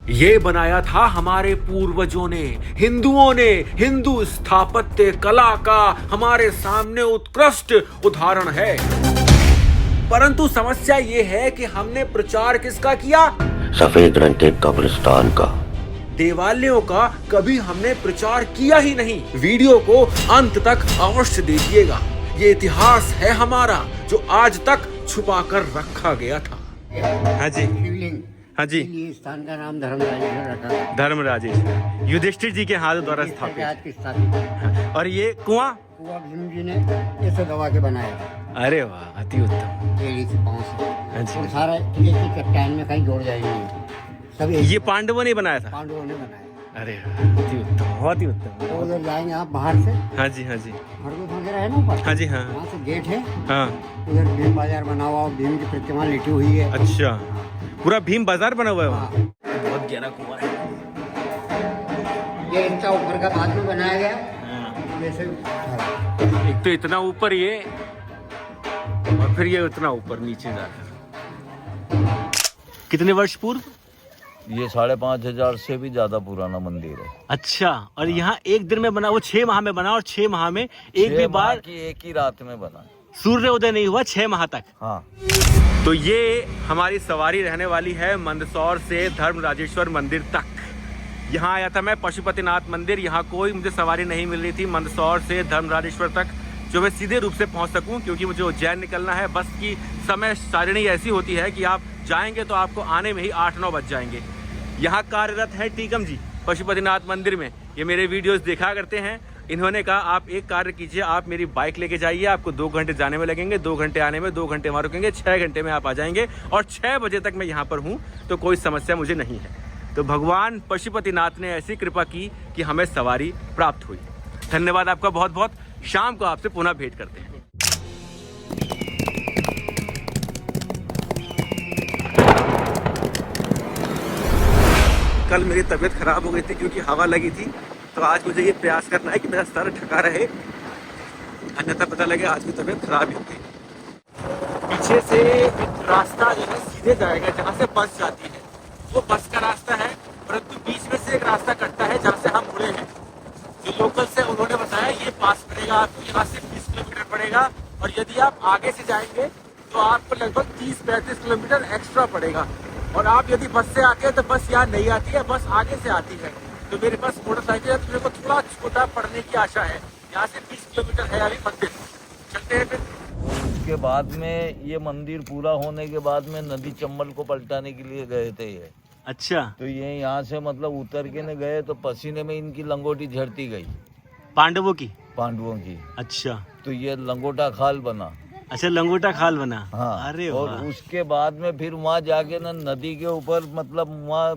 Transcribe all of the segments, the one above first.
ये बनाया था हमारे पूर्वजों ने, हिंदुओं ने। हिंदू स्थापत्य कला का हमारे सामने उत्कृष्ट उदाहरण है। परंतु समस्या ये है कि हमने प्रचार किसका किया? सफेद रंग के कब्रिस्तान का। देवालयों का कभी हमने प्रचार किया ही नहीं। वीडियो को अंत तक अवश्य देखिएगा। ये इतिहास है हमारा जो आज तक छुपा कर रखा गया था। हाँ जी, शिवलिंग। हाँ जी, ये स्थान का नाम धर्मराजेश्वर रखा है। धर्मराजेश्वर युधिष्ठिर जी के हाथ द्वारा आज स्थापित। की स्थापित और ये कुआं, कुआं भीम जी ने इसे दबा के बनाया था। अरे वाह, अति उत्तम। एड़ी से पाँव से हाँ जी। और सारा एक ही चट्टान में कहीं जोड़ जाएंगे सब। ये पांडवों ने बनाया था। पांडवों ने बनाया। अरे अति उत्तम, बहुत ही उत्तम। तो उधर जाएंगे आप बाहर से, हाँ जी, हाँ जी, खरगोश वगैरह है ना ऊपर। हाँ जी, हाँ वहाँ से गेट है। हाँ। उधर भीम बाजार बना हुआ, भीम की प्रतिमा लिटी हुई है। अच्छा, पूरा भीम बाजार बना हुआ है वहाँ। हाँ। बहुत गहरा कुआं है। ये इनका ऊपर का बाद में बनाया गया। हाँ। जैसे एक तो इतना ऊपर ये, और फिर ये उतना ऊपर नीचे जाकर। कितने वर्ष पूर्व? ये 5,500 से भी ज्यादा पुराना मंदिर है। अच्छा, और यहाँ एक दिन में बना, वो 6 माह में बना, और 6 माह में एक भी बार की एक ही रात में बना। सूर्य उदय नहीं हुआ 6 माह तक। हाँ। तो ये हमारी सवारी रहने वाली है मंदसौर से धर्मराजेश्वर मंदिर तक। यहाँ आया था मैं पशुपतिनाथ मंदिर। यहाँ कोई मुझे सवारी नहीं मिल रही थी मंदसौर से धर्मराजेश्वर तक, जो मैं सीधे रूप से पहुँच सकूँ, क्योंकि मुझे उज्जैन निकलना है। बस की समय सारिणी ऐसी होती है कि आप जाएंगे तो आपको आने में ही 8-9 बज जाएंगे। यहाँ कार्यरत है टीकम जी पशुपतिनाथ मंदिर में। ये मेरे वीडियोस देखा करते हैं। इन्होंने कहा आप एक कार्य कीजिए, आप मेरी बाइक लेके जाइए, आपको 2 घंटे जाने में लगेंगे, 2 घंटे आने में, 2 घंटे वहाँ रुकेंगे, 6 घंटे में आप आ जाएंगे, और 6 बजे तक मैं यहाँ पर हूँ, तो कोई समस्या मुझे नहीं है। तो भगवान पशुपतिनाथ ने ऐसी कृपा की कि हमें सवारी प्राप्त हुई। धन्यवाद आपका बहुत बहुत। शाम को आपसे पुनः भेंट करते हैं। कल मेरी तबीयत खराब हो गई थी क्योंकि हवा लगी थी, तो आज मुझे ये प्रयास करना है कि मेरा सर ढका रहे, अन्यथा पता लगे आज की तबीयत खराब ही होगी। पीछे से एक रास्ता जो है सीधे जाएगा जहाँ से बस जाती है, वो बस का रास्ता है, परंतु बीच में से एक रास्ता कटता है जहाँ से हम मुड़े हैं। जो लोकल से उन्होंने बताया ये पास पड़ेगा आपको, यहाँ से 20 किलोमीटर पड़ेगा, और यदि आप आगे से जाएंगे तो आपको लगभग 30-35 किलोमीटर एक्स्ट्रा पड़ेगा। और आप यदि बस से आते हैं तो बस यहाँ नहीं आती है, बस आगे से आती है। तो मेरे पास मोटरसाइकिल है, तो मेरे को थोड़ा छोटा पड़ने की आशा है। यहाँ से 20 किलोमीटर है अभी मंदिर। चलते हैं फिर। उसके बाद में ये मंदिर पूरा होने के बाद में नदी चंबल को पलटाने के लिए गए थे ये। अच्छा, तो ये यहाँ से मतलब उतर के न गए तो पसीने में इनकी लंगोटी झड़ती गई, पांडवों की। पांडवों की। अच्छा तो ये लंगोटा खाल बना। अच्छा, लंगोटा खाल बना। हाँ। अरे और वाह। उसके बाद में फिर वहाँ जाके ना नदी के ऊपर मतलब वहाँ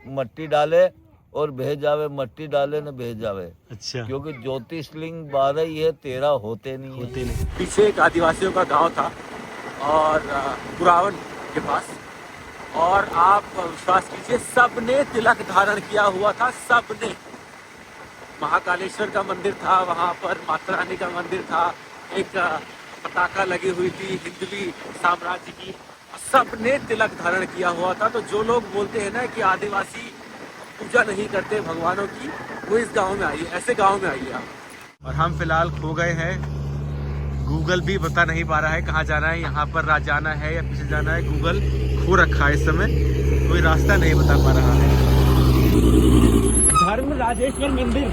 मट्टी डाले और भेजावे, मट्टी डाले न भेजावे। अच्छा, क्योंकि ज्योतिषलिंग 12 ही है, 13 होते नहीं है। होते नहीं। पीछे एक आदिवासियों का गांव था, और पुरावन के पास, और आप विश्वास कीजिए सबने तिलक धारण किया हुआ था, सबने। महाकालेश्वर का मंदिर था वहाँ पर, माता रानी का मंदिर था, एक पताका लगी हुई थी हिंदवी साम्राज्य की, सबने तिलक धारण किया हुआ था। तो जो लोग बोलते हैं ना कि आदिवासी पूजा नहीं करते भगवानों की, वो इस गांव में आइए, ऐसे गांव में आइए आप। और हम फिलहाल खो गए हैं। गूगल भी बता नहीं पा रहा है कहाँ जाना है, यहाँ पर जाना है या पीछे जाना है। गूगल खो रखा है इस समय, कोई रास्ता नहीं बता पा रहा है। धर्मराजेश्वर मंदिर,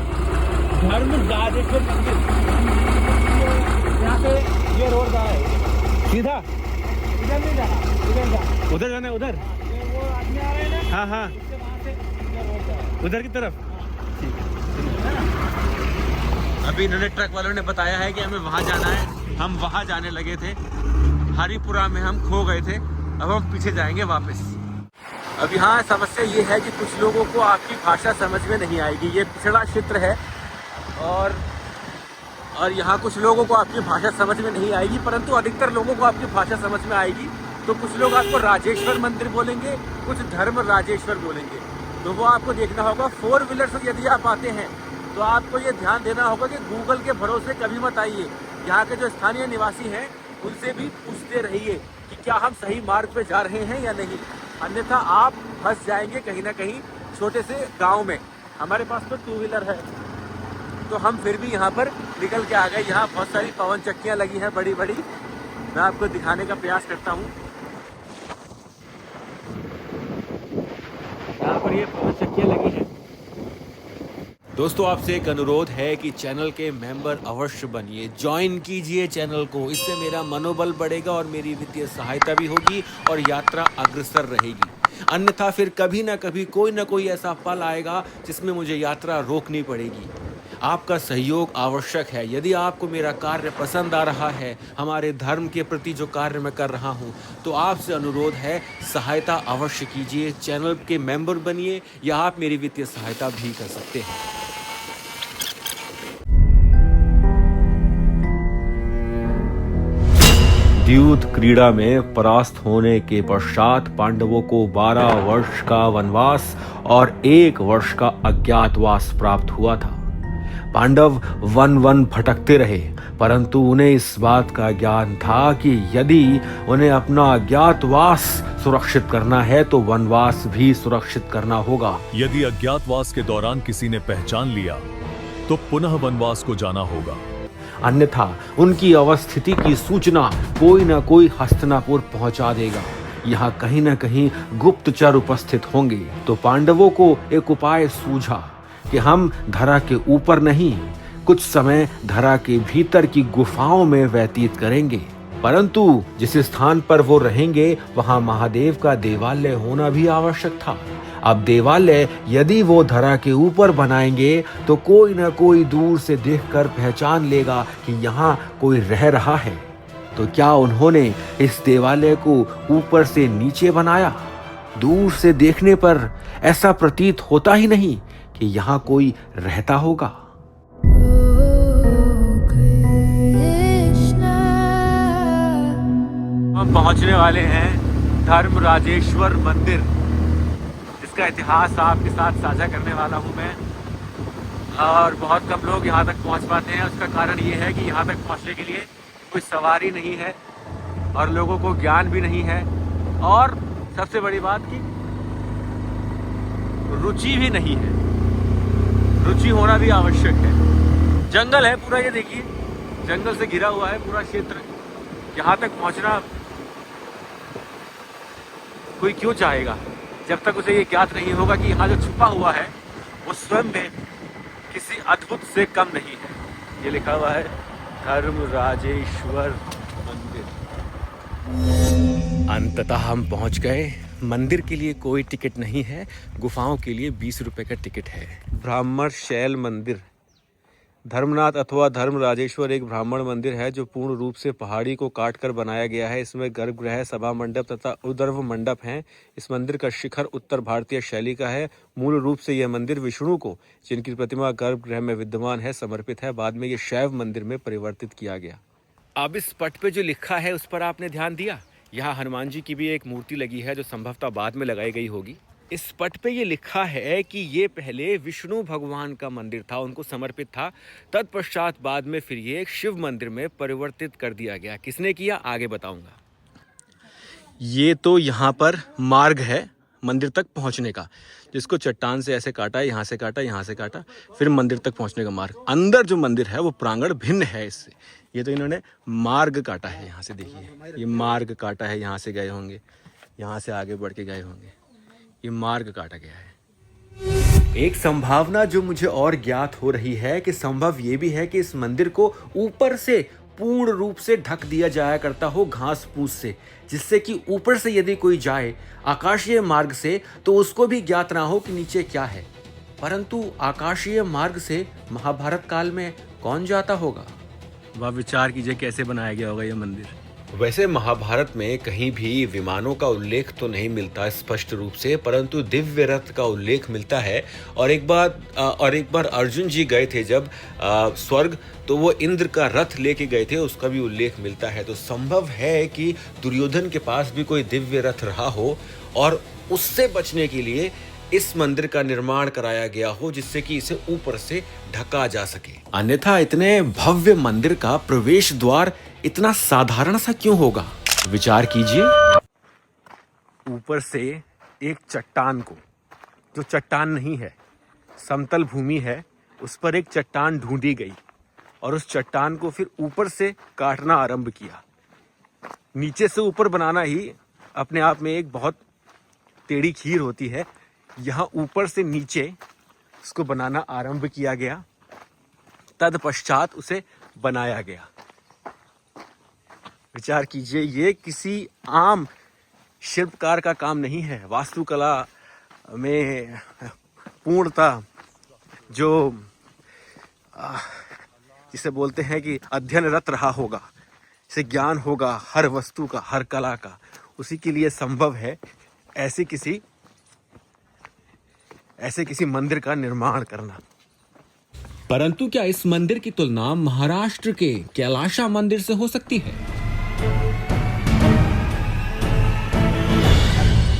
धर्मराजेश्वर मंदिर, यहाँ पे ये रोड जा रहा है सीधा। इधर नहीं जाना, उधर जाना, उधर जाना है, उधर वो आदमी आ रहे हैं ना। हाँ हाँ, उधर की तरफ। ठीक है, अभी इन्होंने ट्रक वालों ने बताया है कि हमें वहाँ जाना है। हम वहाँ जाने लगे थे, हरिपुरा में हम खो गए थे, अब हम पीछे जाएंगे वापस। अब यहाँ समस्या ये है कि कुछ लोगों को आपकी भाषा समझ में नहीं आएगी। ये पिछड़ा क्षेत्र है, और यहाँ कुछ लोगों को आपकी भाषा समझ में नहीं आएगी, परंतु अधिकतर लोगों को आपकी भाषा समझ में आएगी। तो कुछ लोग आपको राजेश्वर मंदिर बोलेंगे, कुछ धर्म राजेश्वर बोलेंगे। तो वो आपको देखना होगा। 4 व्हीलर से यदि आप आते हैं तो आपको ये ध्यान देना होगा कि गूगल के भरोसे कभी मत आइए। यहाँ के जो स्थानीय निवासी हैं उनसे भी पूछते रहिए कि क्या हम सही मार्ग पे जा रहे हैं या नहीं, अन्यथा आप फंस जाएंगे कहीं ना कहीं छोटे से गांव में। हमारे पास तो 2 व्हीलर है, तो हम फिर भी यहाँ पर निकल के आ गए। यहाँ बहुत सारी पवन चक्कियाँ लगी हैं बड़ी बड़ी, मैं आपको दिखाने का प्रयास करता हूँ। यहाँ पर ये पवन चक्कियाँ लगी हैं। दोस्तों, आपसे एक अनुरोध है कि चैनल के मेंबर अवश्य बनिए, ज्वाइन कीजिए चैनल को। इससे मेरा मनोबल बढ़ेगा और मेरी वित्तीय सहायता भी होगी और यात्रा अग्रसर रहेगी। अन्यथा फिर कभी ना कभी कोई ना कोई ऐसा पल आएगा जिसमें मुझे यात्रा रोकनी पड़ेगी। आपका सहयोग आवश्यक है। यदि आपको मेरा कार्य पसंद आ रहा है, हमारे धर्म के प्रति जो कार्य मैं कर रहा हूँ, तो आपसे अनुरोध है, सहायता अवश्य कीजिए, चैनल के मेंबर बनिए, या आप मेरी वित्तीय सहायता भी कर सकते हैं। द्यूत क्रीड़ा में परास्त होने के पश्चात पांडवों को 12 वर्ष का वनवास और 1 वर्ष का अज्ञातवास प्राप्त हुआ था। पांडव वन भटकते रहे, परंतु उन्हें इस बात का ज्ञान था कि यदि उन्हें अपना अज्ञातवास सुरक्षित करना है तो वनवास भी सुरक्षित करना होगा। यदि अज्ञातवास के दौरान किसी ने पहचान लिया तो पुनः वनवास को जाना होगा, अन्यथा उनकी अवस्थिति की सूचना कोई न कोई हस्तिनापुर पहुंचा देगा। यहाँ कहीं न कहीं गुप्तचर उपस्थित होंगे। तो पांडवों को एक उपाय सूझा कि हम धरा के ऊपर नहीं, कुछ समय धरा के भीतर की गुफाओं में व्यतीत करेंगे। परंतु जिस स्थान पर वो रहेंगे वहां महादेव का देवालय होना भी आवश्यक था। अब देवालय यदि वो धरा के ऊपर बनाएंगे तो कोई न कोई दूर से देखकर पहचान लेगा कि यहाँ कोई रह रहा है। तो क्या उन्होंने इस देवालय को ऊपर से नीचे बनाया? दूर से देखने पर ऐसा प्रतीत होता ही नहीं कि यहाँ कोई रहता होगा। हम पहुंचने वाले हैं धर्मराजेश्वर मंदिर, जिसका इतिहास आपके साथ साझा करने वाला हूं मैं। और बहुत कम लोग यहाँ तक पहुँच पाते हैं। उसका कारण ये है कि यहाँ तक पहुँचने के लिए कोई सवारी नहीं है और लोगों को ज्ञान भी नहीं है, और सबसे बड़ी बात कि रुचि भी नहीं है। रुचि होना भी आवश्यक है। जंगल है पूरा, ये देखिए, जंगल से घिरा हुआ है पूरा क्षेत्र। यहाँ तक पहुँचना कोई क्यों चाहेगा जब तक उसे ये ज्ञात नहीं होगा कि यहाँ जो छुपा हुआ है वो स्वयं में किसी अद्भुत से कम नहीं है। ये लिखा हुआ है धर्मराजेश्वर मंदिर। अंततः हम पहुंच गए। मंदिर के लिए कोई टिकट नहीं है, गुफाओं के लिए 20 रुपए का टिकट है। ब्राह्मण शैल मंदिर। धर्मनाथ अथवा धर्मराजेश्वर एक ब्राह्मण मंदिर है जो पूर्ण रूप से पहाड़ी को काटकर बनाया गया है। इसमें गर्भगृह, सभा मंडप तथा उर्ध्व मंडप हैं। इस मंदिर का शिखर उत्तर भारतीय शैली का है। मूल रूप से यह मंदिर विष्णु को, जिनकी प्रतिमा गर्भगृह में विद्यमान है, समर्पित है। बाद में यह शैव मंदिर में परिवर्तित किया गया। अब इस पट पे जो लिखा है उस पर आपने ध्यान दिया? यहाँ हनुमान जी की भी एक मूर्ति लगी है जो संभवतः बाद में लगाई गई होगी। इस पट पे ये लिखा है कि ये पहले विष्णु भगवान का मंदिर था, उनको समर्पित था। तत्पश्चात बाद में फिर ये एक शिव मंदिर में परिवर्तित कर दिया गया। किसने किया, आगे बताऊंगा। ये तो यहाँ पर मार्ग है मंदिर तक पहुँचने का, जिसको चट्टान से ऐसे काटा, यहाँ से काटा, यहाँ से काटा, फिर मंदिर तक पहुँचने का मार्ग। अंदर जो मंदिर है वो प्रांगण भिन्न है इससे। ये तो इन्होंने मार्ग काटा है। यहाँ से देखिए, ये मार्ग काटा है। यहाँ से गए होंगे, यहाँ से आगे बढ़ के गए होंगे, ये मार्ग काटा गया है। एक संभावना जो मुझे और ज्ञात हो रही है कि संभव ये भी है कि इस मंदिर को ऊपर से पूर्ण रूप से ढक दिया जाया करता हो घास फूस से, जिससे कि ऊपर से यदि कोई जाए आकाशीय मार्ग से तो उसको भी ज्ञात ना हो कि नीचे क्या है। परंतु आकाशीय मार्ग से महाभारत काल में कौन जाता होगा? वह विचार कीजिए कैसे बनाया गया होगा यह मंदिर। वैसे महाभारत में कहीं भी विमानों का उल्लेख तो नहीं मिलता स्पष्ट रूप से, परंतु दिव्य रथ का उल्लेख मिलता है। और एक बार अर्जुन जी गए थे जब स्वर्ग, तो वो इंद्र का रथ लेके गए थे, उसका भी उल्लेख मिलता है। तो संभव है कि दुर्योधन के पास भी कोई दिव्य रथ रहा हो और उससे बचने के लिए इस मंदिर का निर्माण कराया गया हो, जिससे कि इसे ऊपर से ढका जा सके। अन्यथा इतने भव्य मंदिर का प्रवेश द्वार इतना साधारण सा क्यों होगा? विचार कीजिए, ऊपर से एक चट्टान को जो चट्टान नहीं है, समतल भूमि है, उस पर एक चट्टान ढूंढी गई और उस चट्टान को फिर ऊपर से काटना आरंभ किया। नीचे से ऊपर बनाना ही अपने आप में एक बहुत टेढ़ी खीर होती है। यहाँ ऊपर से नीचे उसको बनाना आरंभ किया गया, तत्पश्चात उसे बनाया गया। विचार कीजिए, ये किसी आम शिल्पकार का काम नहीं है। वास्तुकला में पूर्णता जो जिसे बोलते हैं कि अध्ययनरत रहा होगा, जिसे ज्ञान होगा हर वस्तु का, हर कला का, उसी के लिए संभव है ऐसे किसी मंदिर का निर्माण करना। परंतु क्या इस मंदिर की तुलना महाराष्ट्र के कैलाशा मंदिर से हो सकती है?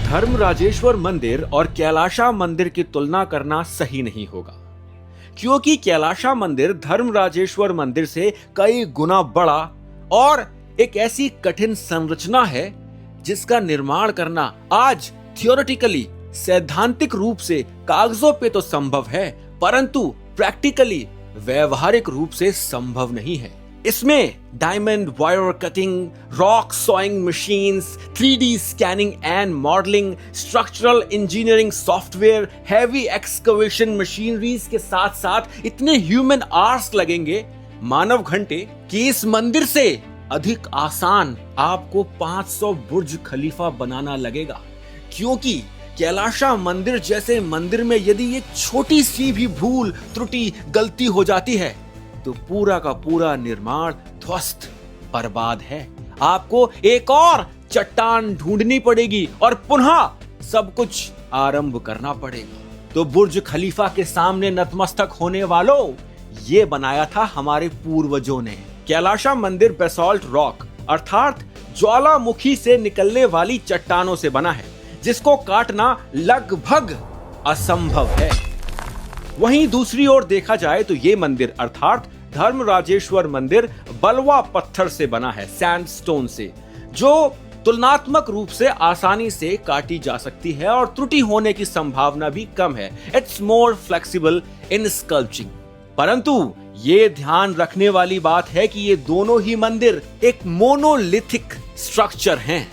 धर्मराजेश्वर मंदिर और कैलाशा मंदिर की तुलना करना सही नहीं होगा, क्योंकि कैलाशा मंदिर धर्मराजेश्वर मंदिर से कई गुना बड़ा और एक ऐसी कठिन संरचना है जिसका निर्माण करना आज थियोरेटिकली, सैद्धांतिक रूप से कागजों पे तो संभव है, परंतु प्रैक्टिकली, व्यवहारिक रूप से संभव नहीं है। इसमें diamond wire cutting, rock sawing machines, 3D scanning and modelling, structural engineering software, heavy excavation machineries के साथ साथ इतने ह्यूमन आवर्स लगेंगे, मानव घंटे, कि इस मंदिर से अधिक आसान आपको 500 बुर्ज खलीफा बनाना लगेगा। क्योंकि कैलाशा मंदिर जैसे मंदिर में यदि एक छोटी सी भी भूल, त्रुटि, गलती हो जाती है तो पूरा का पूरा निर्माण ध्वस्त, बर्बाद है। आपको एक और चट्टान ढूंढनी पड़ेगी और पुनः सब कुछ आरंभ करना पड़ेगा। तो बुर्ज खलीफा के सामने नतमस्तक होने वालों, ये बनाया था हमारे पूर्वजों ने। कैलाशा मंदिर बेसाल्ट रॉक अर्थात ज्वालामुखी से निकलने वाली चट्टानों से बना है, जिसको काटना लगभग असंभव है। वहीं दूसरी ओर देखा जाए तो ये मंदिर अर्थात धर्मराजेश्वर मंदिर बलवा पत्थर से बना है, सैंडस्टोन से, जो तुलनात्मक रूप से आसानी से काटी जा सकती है और त्रुटि होने की संभावना भी कम है। It's more flexible in sculpting. परंतु ये ध्यान रखने वाली बात है कि ये दोनों ही मंदिर एक मोनोलिथिक स्ट्रक्चर हैं।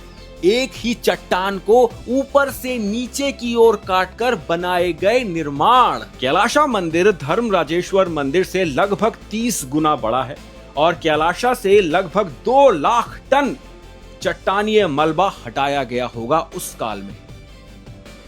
एक ही चट्टान को ऊपर से नीचे की ओर काटकर बनाए गए निर्माण। कैलाशा मंदिर धर्मराजेश्वर मंदिर से लगभग 30 गुना बड़ा है और कैलाशा से लगभग 2 लाख टन चट्टानीय मलबा हटाया गया होगा उस काल में।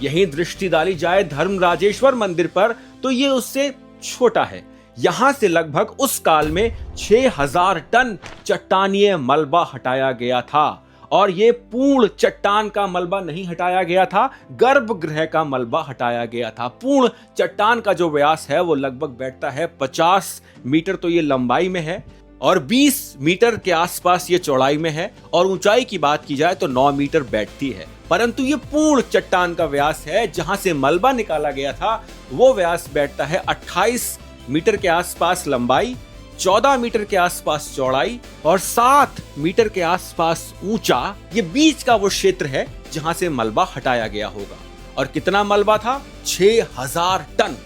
यही दृष्टि डाली जाए धर्मराजेश्वर मंदिर पर तो ये उससे छोटा है। यहां से लगभग उस काल में 6000 टन चट्टानीय मलबा हटाया गया था और ये पूर्ण चट्टान का मलबा नहीं हटाया गया था, गर्भगृह का मलबा हटाया गया था। पूर्ण चट्टान का जो व्यास है वो लगभग बैठता है 50 मीटर, तो ये लंबाई में है, और 20 मीटर के आसपास ये चौड़ाई में है, और ऊंचाई की बात की जाए तो 9 मीटर बैठती है। परंतु ये पूर्ण चट्टान का व्यास है। जहां से मलबा निकाला गया था वो व्यास बैठता है 28 मीटर के आसपास लंबाई, 14 मीटर के आसपास चौड़ाई और 7 मीटर के आसपास ऊंचा। ये बीच का वो क्षेत्र है जहां से मलबा हटाया गया होगा। और कितना मलबा था? 6000 टन।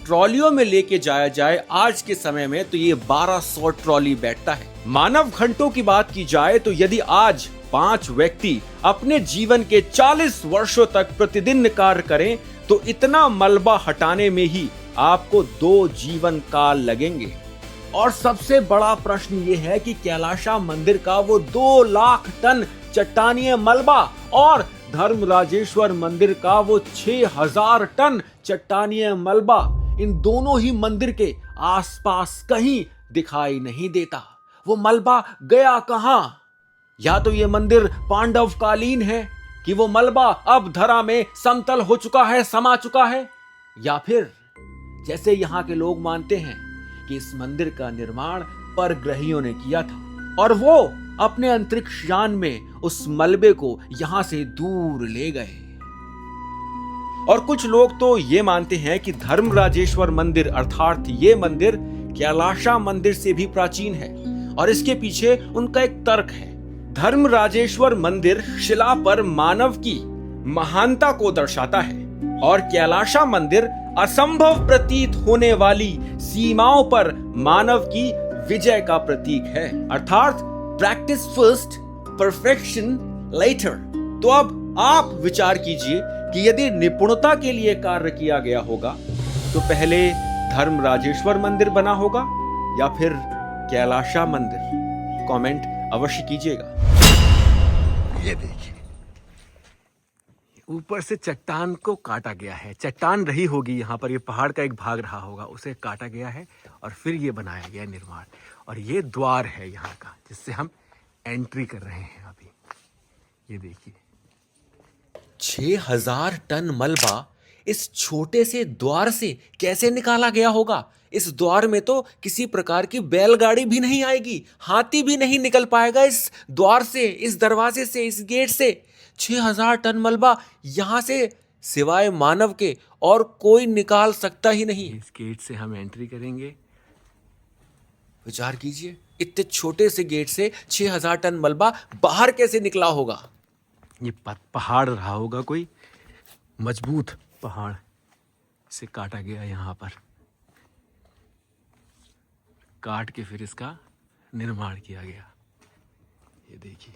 ट्रॉलियों में लेके जाया जाए आज के समय में तो ये 1200 ट्रॉली बैठता है। मानव घंटों की बात की जाए तो यदि आज 5 व्यक्ति अपने जीवन के 40 वर्षों तक प्रतिदिन कार्य करें तो इतना मलबा हटाने में ही आपको 2 जीवन काल लगेंगे। और सबसे बड़ा प्रश्न ये है कि कैलाशा मंदिर का वो 2 लाख टन चट्टानीय मलबा और धर्मराजेश्वर मंदिर का वो 6000 टन चट्टानीय मलबा, इन दोनों ही मंदिर के आसपास कहीं दिखाई नहीं देता। वो मलबा गया कहां? या तो ये मंदिर पांडव कालीन है कि वो मलबा अब धरा में समतल हो चुका है, समा चुका है, या फिर जैसे यहाँ के लोग मानते हैं कि इस मंदिर का निर्माण परग्रहियों ने किया था और वो अपने अंतरिक्ष यान में उस मलबे को यहां से दूर ले गए। और कुछ लोग तो ये मानते हैं कि धर्मराजेश्वर मंदिर अर्थात ये मंदिर कैलाशा मंदिर से भी प्राचीन है और इसके पीछे उनका एक तर्क है। धर्मराजेश्वर मंदिर शिला पर मानव की महानता को दर्शाता है, और कैलाशा मंदिर असंभव प्रतीत होने वाली सीमाओं पर मानव की विजय का प्रतीक है, अर्थात प्रैक्टिस फर्स्ट, परफेक्शन लेटर। तो अब आप विचार कीजिए कि यदि निपुणता के लिए कार्य किया गया होगा तो पहले धर्मराजेश्वर मंदिर बना होगा या फिर कैलाशा मंदिर? कमेंट अवश्य कीजिएगा। ये देखिए, ऊपर से चट्टान को काटा गया है। चट्टान रही होगी यहाँ पर, ये पहाड़ का एक भाग रहा होगा, उसे काटा गया है और फिर ये बनाया गया निर्माण। और ये द्वार है यहाँ का जिससे हम एंट्री कर रहे हैं अभी। ये देखिए, 6000 टन मलबा इस छोटे से द्वार से कैसे निकाला गया होगा? इस द्वार में तो किसी प्रकार की बैलगाड़ी भी नहीं आएगी, हाथी भी नहीं निकल पाएगा इस द्वार से, इस दरवाजे से, इस गेट से। 6000 टन मलबा यहां से सिवाय मानव के और कोई निकाल सकता ही नहीं। इस गेट से हम एंट्री करेंगे। विचार कीजिए, इतने छोटे से गेट से 6000 टन मलबा बाहर कैसे निकला होगा? ये पहाड़ रहा होगा, कोई मजबूत पहाड़ से काटा गया, यहाँ पर काट के फिर इसका निर्माण किया गया। ये देखिए,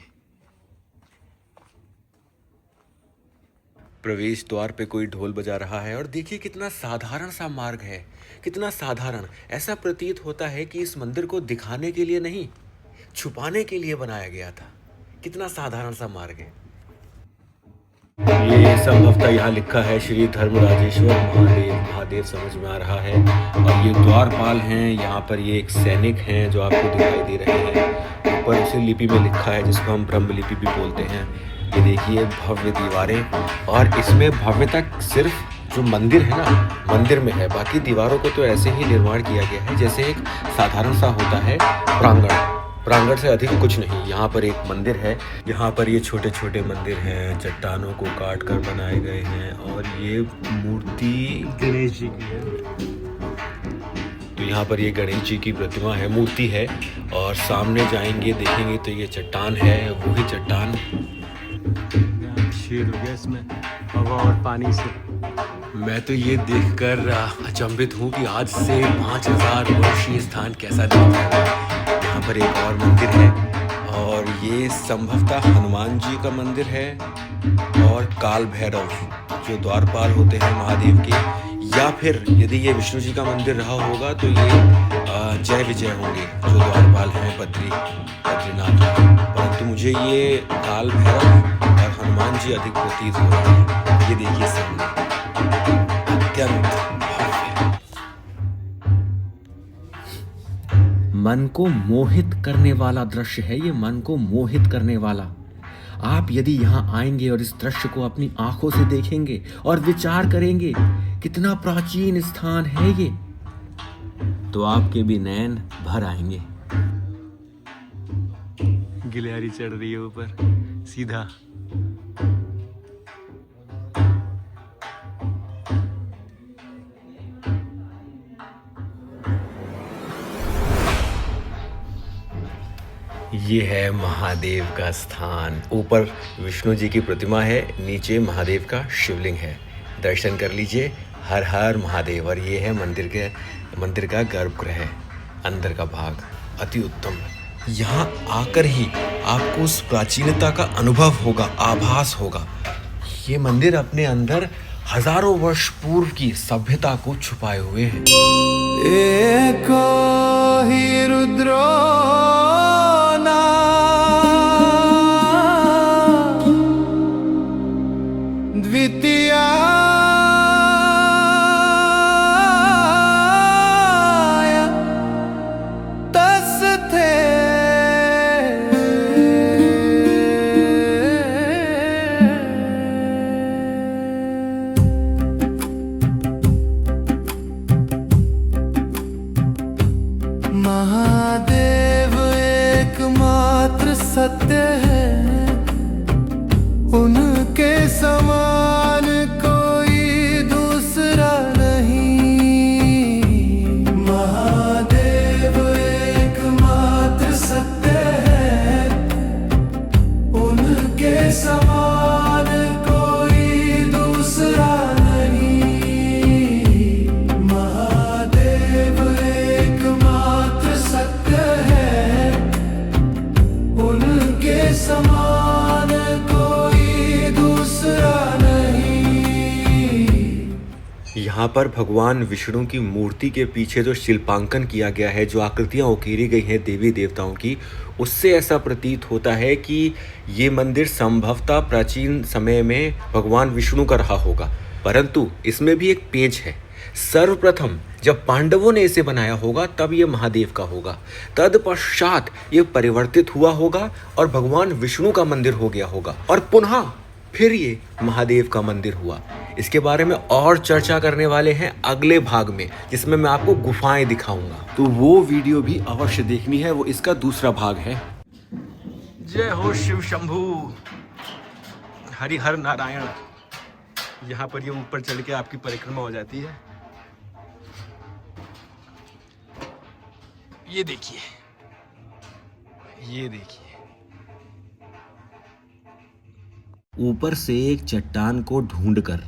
प्रवेश द्वार पे कोई ढोल बजा रहा है और देखिए कितना साधारण सा मार्ग है, कितना साधारण। ऐसा प्रतीत होता है कि इस मंदिर को दिखाने के लिए नहीं, छुपाने के लिए बनाया गया था। कितना साधारण सा मार्ग है। ये संभवतः यहाँ लिखा है श्री धर्मराजेश्वर महादेव। महादेव समझ में आ रहा है। और ये द्वारपाल हैं, यहाँ पर ये एक सैनिक हैं जो आपको दिखाई दे रहे हैं। ऊपर उसी लिपि में लिखा है जिसको हम ब्रह्म लिपि भी बोलते हैं। ये देखिए भव्य दीवारें, और इसमें भव्यता सिर्फ जो मंदिर है ना, मंदिर में है। बाकी दीवारों को तो ऐसे ही निर्माण किया गया है जैसे एक साधारण सा होता है प्रांगण। प्रांगण से अधिक कुछ नहीं। यहाँ पर एक मंदिर है, यहाँ पर ये छोटे छोटे मंदिर हैं, चट्टानों को काट कर बनाए गए हैं। और ये मूर्ति गणेश जी की है, तो यहाँ पर ये गणेश जी की प्रतिमा है, मूर्ति है। और सामने जाएंगे देखेंगे तो ये चट्टान है, वही चट्टान। शेर हो गया इसमें हवा और पानी से। मैं तो ये देखकर अचंभित हूँ कि आज से 5000 वर्ष ये स्थान कैसा दिखता है। यहाँ पर एक और मंदिर है, और ये संभवतः हनुमान जी का मंदिर है और काल भैरव जो द्वारपाल होते हैं महादेव के। या फिर यदि ये विष्णु जी का मंदिर रहा होगा तो ये जय विजय होंगे जो द्वारपाल हैं बद्रीनाथ। परंतु मुझे ये काल भैरव और हनुमान जी अधिक प्रतीत हो रहे हैं। ये देखिए सामने, अत्यंत मन को मोहित करने वाला दृश्य है ये, मन को मोहित करने वाला। आप यदि यहाँ आएंगे और इस दृश्य को अपनी आंखों से देखेंगे और विचार करेंगे कितना प्राचीन स्थान है ये, तो आपके भी नैन भर आएंगे। गिलहरी चढ़ रही है ऊपर सीधा। ये है महादेव का स्थान। ऊपर विष्णु जी की प्रतिमा है, नीचे महादेव का शिवलिंग है। दर्शन कर लीजिए। हर हर महादेव। और ये है मंदिर का गर्भगृह, अंदर का भाग। अति उत्तम। यहाँ आकर ही आपको उस प्राचीनता का अनुभव होगा, आभास होगा। ये मंदिर अपने अंदर हजारों वर्ष पूर्व की सभ्यता को छुपाए हुए है। एको ही रुद्रो द्वितीया तस्थे महादेव एकमात्र सत्य है, उनके समान कोई दूसरा नहीं। महादेव एकमात्र सत्य है, उनके समान कोई दूसरा नहीं। यहाँ पर भगवान विष्णु की मूर्ति के पीछे जो शिल्पांकन किया गया है, जो आकृतियाँ उकेरी गई हैं देवी देवताओं की, उससे ऐसा प्रतीत होता है कि ये मंदिर संभवतः प्राचीन समय में भगवान विष्णु का रहा होगा। परंतु इसमें भी एक पेंच है। सर्वप्रथम जब पांडवों ने इसे बनाया होगा तब ये महादेव का होगा, तत्पश्चात ये परिवर्तित हुआ होगा और भगवान विष्णु का मंदिर हो गया होगा और पुनः फिर ये महादेव का मंदिर हुआ। इसके बारे में और चर्चा करने वाले हैं अगले भाग में, जिसमें मैं आपको गुफाएं दिखाऊंगा, तो वो वीडियो भी अवश्य देखनी है, वो इसका दूसरा भाग है। जय हो शिव शंभू, हरिहर नारायण। यहाँ पर ये ऊपर चढ़ के आपकी परिक्रमा हो जाती है। ये देखिए, ये देखिए, ऊपर से एक चट्टान को ढूंढकर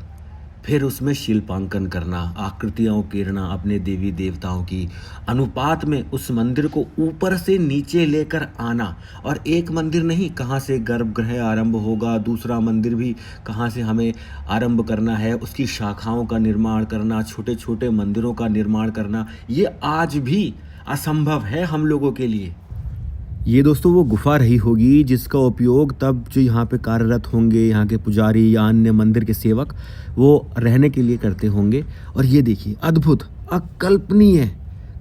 फिर उसमें शिल्पांकन करना, आकृतियाँ उकेरना अपने देवी देवताओं की, अनुपात में उस मंदिर को ऊपर से नीचे लेकर आना। और एक मंदिर नहीं, कहाँ से गर्भगृह आरंभ होगा, दूसरा मंदिर भी कहाँ से हमें आरंभ करना है, उसकी शाखाओं का निर्माण करना, छोटे छोटे मंदिरों का निर्माण करना, ये आज भी असंभव है हम लोगों के लिए। ये दोस्तों वो गुफा रही होगी जिसका उपयोग तब जो यहाँ पे कार्यरत होंगे, यहाँ के पुजारी या अन्य मंदिर के सेवक, वो रहने के लिए करते होंगे। और ये देखिए, अद्भुत, अकल्पनीय,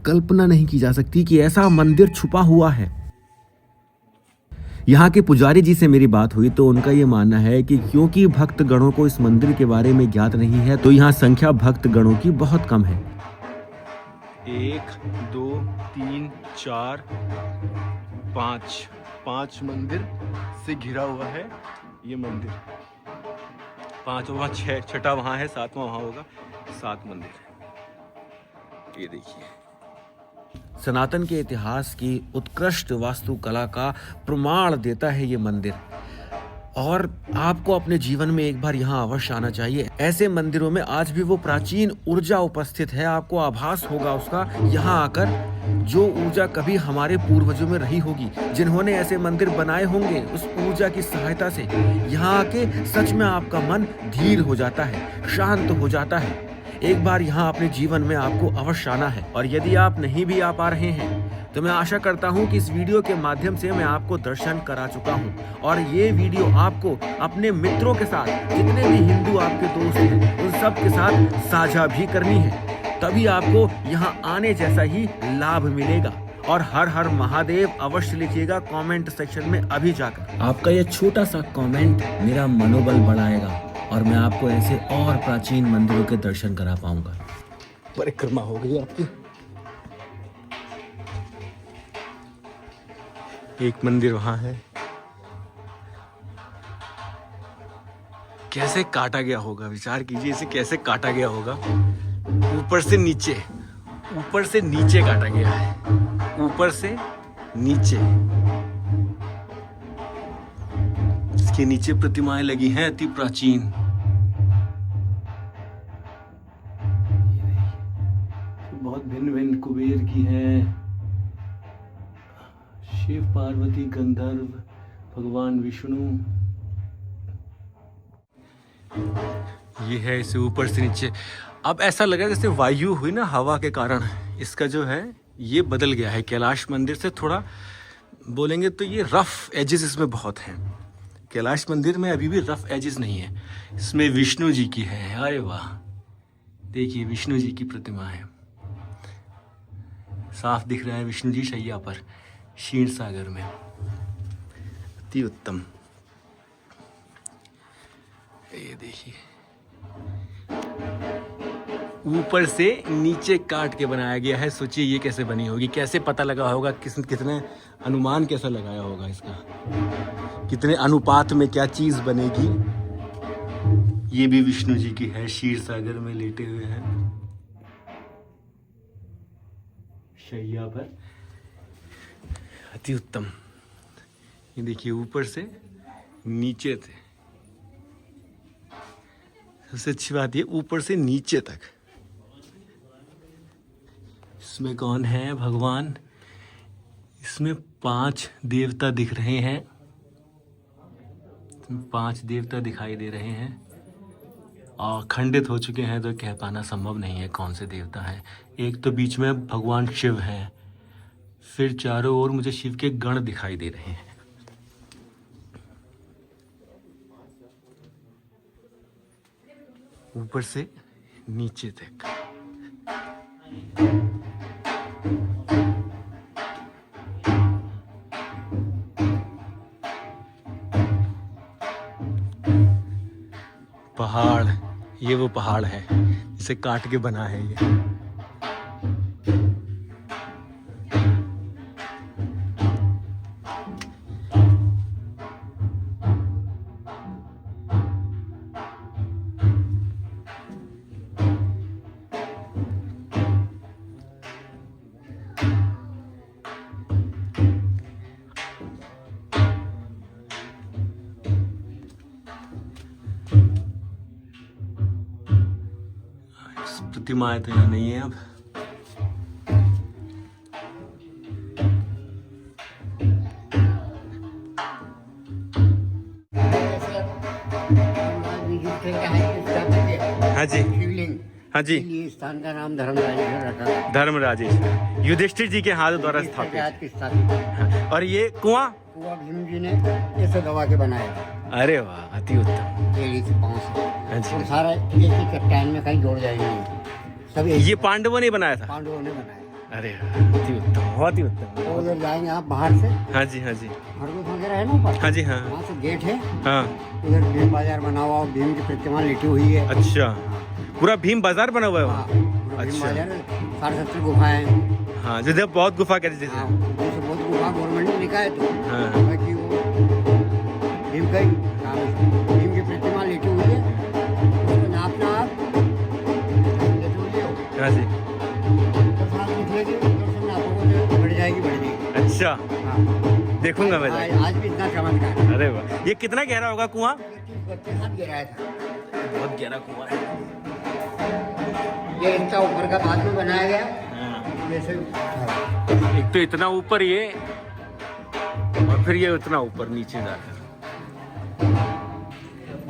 कल्पना नहीं की जा सकती कि ऐसा मंदिर छुपा हुआ है। यहाँ के पुजारी जी से मेरी बात हुई तो उनका ये मानना है कि क्योंकि भक्त गणों को इस मंदिर के बारे में ज्ञात नहीं है, तो यहाँ संख्या भक्त गणों की बहुत कम है। 1 2 3 4 5 मंदिर से घिरा हुआ है ये मंदिर। 5 वहाँ, 6, छठा वहाँ है, 7वां वहाँ होगा, 7 मंदिर। ये देखिए, सनातन के इतिहास की उत्कृष्ट वास्तुकला का प्रमाण देता है ये मंदिर, और आपको अपने जीवन में एक बार यहाँ अवश्य आना चाहिए। ऐसे मंदिरों में आज भी वो प्राचीन ऊर्जा उपस्थित है, आपको आभास होगा उसका यहाँ आकर, जो ऊर्जा कभी हमारे पूर्वजों में रही होगी, जिन्होंने ऐसे मंदिर बनाए होंगे, उस ऊर्जा की सहायता से यहाँ आके सच में आपका मन धीर हो जाता है, शांत हो जाता है। एक बार यहाँ अपने जीवन में आपको अवश्य आना है। और यदि आप नहीं भी आ पा रहे हैं तो मैं आशा करता हूँ कि इस वीडियो के माध्यम से मैं आपको दर्शन करा चुका हूँ, और ये वीडियो आपको अपने मित्रों के साथ, जितने भी हिंदू आपके दोस्त हैं, उन सब के साथ साझा भी करनी है, तभी आपको यहाँ आने जैसा ही लाभ मिलेगा। और हर हर महादेव अवश्य लिखिएगा कमेंट सेक्शन में अभी जाकर। आपका ये छोटा सा कमेंट मेरा मनोबल बढ़ाएगा और मैं आपको ऐसे और प्राचीन मंदिरों के दर्शन करा पाऊंगा। परिक्रमा हो गई आपकी। एक मंदिर वहां है, कैसे काटा गया होगा, विचार कीजिए इसे कैसे काटा गया होगा। ऊपर से नीचे, ऊपर से नीचे काटा गया है, ऊपर से नीचे। इसके नीचे प्रतिमाएं लगी हैं अति प्राचीन। बहुत भिन्न भिन्न कुबेर की हैं, शिव पार्वती गंधर्व, भगवान विष्णु। ये है इसे ऊपर से नीचे। अब ऐसा लगा जैसे वायु हुई ना, हवा के कारण इसका जो है ये बदल गया है। कैलाश मंदिर से थोड़ा बोलेंगे तो ये रफ एजेस इसमें बहुत हैं। कैलाश मंदिर में अभी भी रफ एजेस नहीं है। इसमें विष्णु जी की है, अरे वाह, देखिए विष्णु जी की प्रतिमा है, साफ दिख रहा है विष्णु जी शैया पर क्षीर सागर में, अति उत्तम। ये देखिए, ऊपर से नीचे काट के बनाया गया है। सोचिए ये कैसे बनी होगी, कैसे पता लगा होगा, कितने अनुमान कैसा लगाया होगा इसका, कितने अनुपात में क्या चीज बनेगी। ये भी विष्णु जी की है, क्षीर सागर में लेटे हुए हैं शैया पर, अति उत्तम। ये देखिए ऊपर से नीचे थे, सबसे अच्छी बात ये ऊपर से नीचे तक। इसमें कौन है भगवान, इसमें 5 देवता दिख रहे हैं, 5 देवता दिखाई दे रहे हैं। खंडित हो चुके हैं, तो कह पाना संभव नहीं है कौन से देवता हैं। एक तो बीच में भगवान शिव हैं, फिर चारों ओर मुझे शिव के गण दिखाई दे रहे हैं। ऊपर से नीचे तक। पहाड़, ये वो पहाड़ है जिसे काट के बना है ये। प्रतिमाएं तो यहाँ नहीं है अब। हाँ जी, शिवलिंग, हाँ जी, ये स्थान का नाम धर्मराजेश्वर रखा है। धर्मराजेश्वर युधिष्ठिर जी के हाथ द्वारा आज स्थापित। की स्थापित और ये कुआं, कुआं भीम जी ने ऐसे दबा के बनाया, अरे वाह, अति उत्तम। एड़ी से 5 से। हाँ जी। और सारा एक ही चट्टान में कहीं जोड़ जाएंगे नहीं, सब एक ये पांडवों ने बनाया था। पांडवों ने बनाया। अरे वाह, अति उत्तम, बहुत ही उत्तम। तो उधर जाएंगे आप बाहर से, हाँ जी, हाँ जी, खरगोश वगैरह है ना ऊपर, हाँ जी, हाँ वहाँ से गेट है, हाँ। उधर भीम बाजार बना हुआ, भीम की प्रतिमा लिटी हुई है। अच्छा, पूरा भीम बाजार बना हुआ है हाँ, वहाँ? पूरा भीम अच्छा। बाजार 7.5 गुफाएं हैं। हाँ, जैसे बहुत गुफा कहते हाँ, जैसे। जैसे बहुत गुफा गवर्नमेंट ने लिखा है, तो हाँ। बाकी वो भीम का ही काम है। भीम की प्रतिमा लिटी हुई है, उसको नापना आप लेते हुए हो, हाँ जी, तो साथ निकलेगी, उधर से नापोगे तो बढ़ जाएगी, बढ़ जाएगी। अच्छा, हाँ, देखूंगा मैं जाके। आज भी इतना चमत्कार है। अरे वाह, ये कितना गहरा होगा कुआं? 32 हाथ गिराया था। बहुत गहरा कुआं है। ये इतना ऊपर का बाद में बनाया गया, हाँ। जैसे एक तो इतना ऊपर ये, और फिर ये उतना ऊपर नीचे जाकर।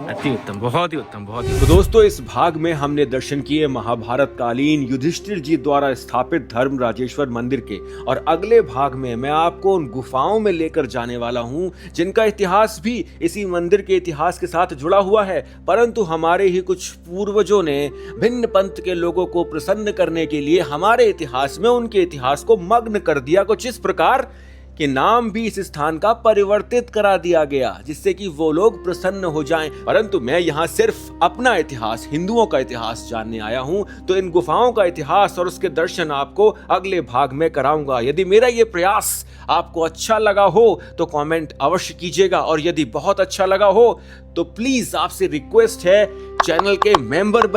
अति उत्तम, बहुत ही उत्तम, बहुत ही। तो दोस्तों, इस भाग में हमने दर्शन किए महाभारत कालीन युधिष्ठिर जी द्वारा स्थापित धर्मराजेश्वर मंदिर के, और अगले भाग में मैं आपको उन गुफाओं में लेकर जाने वाला हूं जिनका इतिहास भी इसी मंदिर के इतिहास के साथ जुड़ा हुआ है। परंतु हमारे ही कुछ पूर्वजों ने भिन्न पंथ के लोगों को प्रसन्न करने के लिए हमारे इतिहास में उनके इतिहास को मग्न कर दिया, कुछ इस प्रकार कि नाम भी इस स्थान का परिवर्तित करा दिया गया, जिससे कि वो लोग प्रसन्न हो जाएं। परंतु मैं यहाँ सिर्फ अपना इतिहास, हिंदुओं का इतिहास जानने आया हूँ, तो इन गुफाओं का इतिहास और उसके दर्शन आपको अगले भाग में कराऊंगा। यदि मेरा ये प्रयास आपको अच्छा लगा हो तो कमेंट अवश्य कीजिएगा, और यदि बहुत अच्छा लगा हो तो प्लीज आपसे रिक्वेस्ट है, चैनल के मेंबर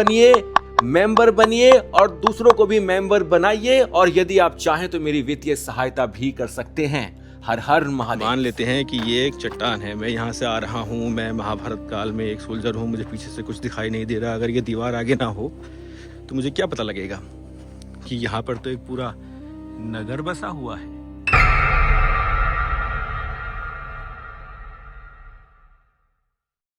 बनिए और दूसरों को भी मेंबर बनाइए, और यदि आप चाहें तो मेरी वित्तीय सहायता भी कर सकते हैं। हर हर महादेव। मान लेते हैं कि ये एक चट्टान है, मैं यहाँ से आ रहा हूँ, मैं महाभारत काल में एक सोल्जर हूँ, मुझे पीछे से कुछ दिखाई नहीं दे रहा। अगर ये दीवार आगे ना हो तो मुझे क्या पता लगेगा कि यहाँ पर तो एक पूरा नगर बसा हुआ है।